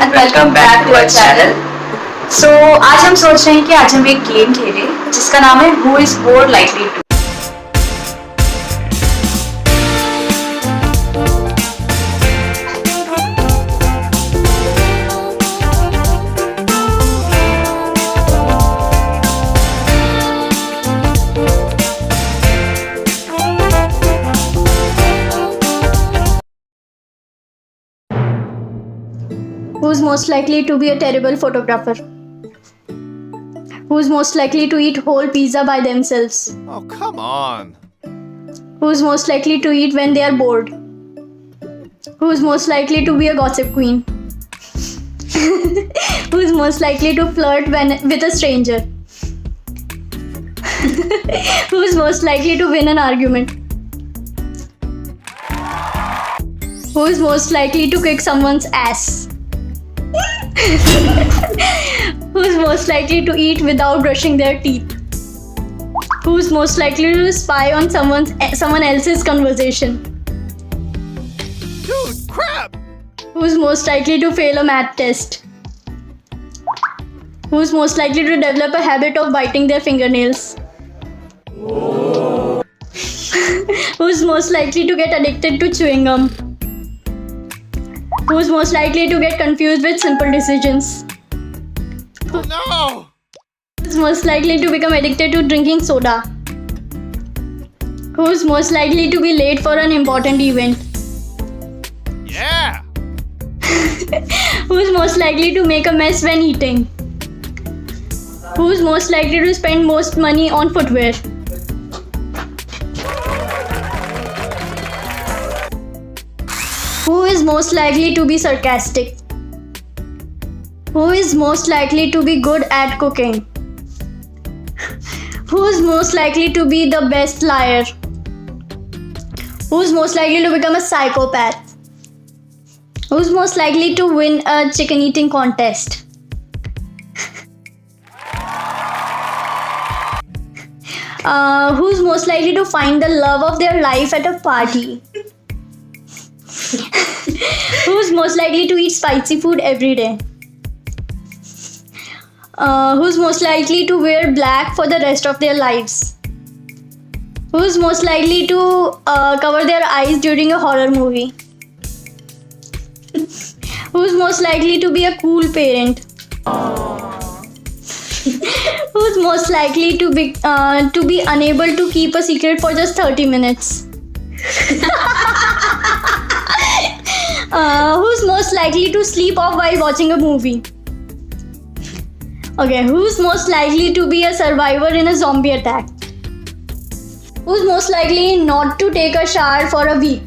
And welcome back to our channel. So आज हम सोच रहे हैं कि आज हम एक गेम खेलें जिसका नाम है who is more likely to. Who's most likely to be a terrible photographer? Who's most likely to eat whole pizza by themselves? Oh, come on. Who's most likely to eat when they are bored? Who's most likely to be a gossip queen? Who's most likely to flirt with a stranger? Who's most likely to win an argument? Who's most likely to kick someone's ass? Who's most likely to eat without brushing their teeth? Who's most likely to spy on someone else's conversation? Dude, crap! Who's most likely to fail a math test? Who's most likely to develop a habit of biting their fingernails? Who's most likely to get addicted to chewing gum? Who's most likely to get confused with simple decisions? Oh, no! Who's most likely to become addicted to drinking soda? Who's most likely to be late for an important event? Yeah! Who's most likely to make a mess when eating? Who's most likely to spend most money on footwear? Who is most likely to be sarcastic? Who is most likely to be good at cooking? Who's most likely to be the best liar? Who's most likely to become a psychopath? Who's most likely to win a chicken eating contest? Who's most likely to find the love of their life at a party? Who's most likely to eat spicy food every day? Who's most likely to wear black for the rest of their lives? Who's most likely to cover their eyes during a horror movie? Who's most likely to be a cool parent? Who's most likely to be unable to keep a secret for just 30 minutes? Who's most likely to sleep off while watching a movie? Okay, who's most likely to be a survivor in a zombie attack? Who's most likely not to take a shower for a week?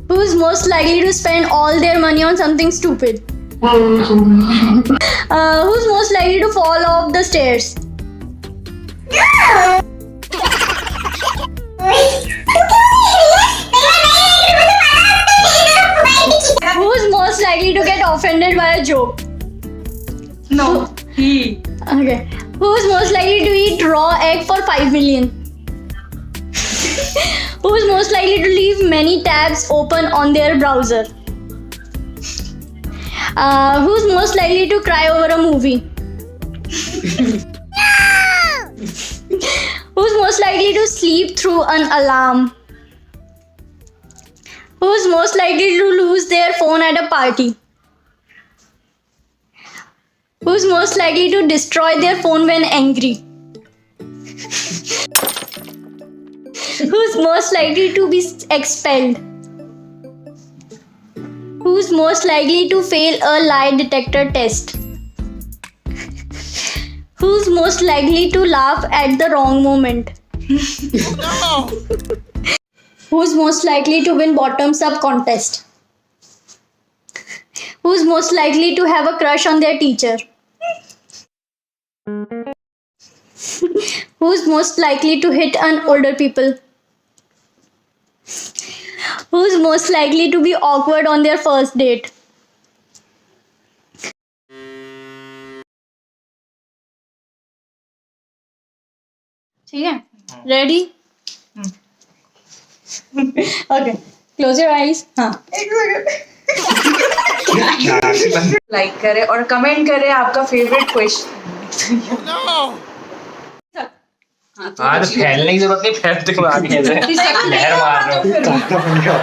Who's most likely to spend all their money on something stupid? Who's most likely to fall off the stairs? Who's most likely to get offended by a joke? No, he. Okay. Who's most likely to eat raw egg for 5 million? Who's most likely to leave many tabs open on their browser? Who's most likely to cry over a movie? Who's most likely to sleep through an alarm? Who's most likely to lose their phone at a party? Who's most likely to destroy their phone when angry? Who's most likely to be expelled? Who's most likely to fail a lie detector test? Who's most likely to laugh at the wrong moment? No! Who's most likely to win bottoms up contest? Who's most likely to have a crush on their teacher? Who's most likely to hit on older people? Who's most likely to be awkward on their first date? ठीक है? Ready? Okay. Close your eyes. हाँ. Like करें और comment करें आपका favourite question. Oh no! हाँ तो फैलने की जरूरत नहीं, फैलते को आगे लहर मार रहे हो।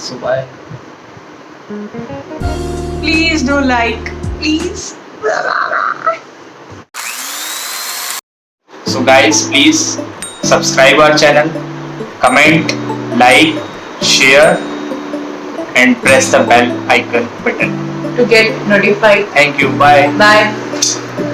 सुबह please do like, please. So guys, please subscribe our channel, comment, like, share, and press the bell icon button. To get notified. Thank you. Bye. Bye.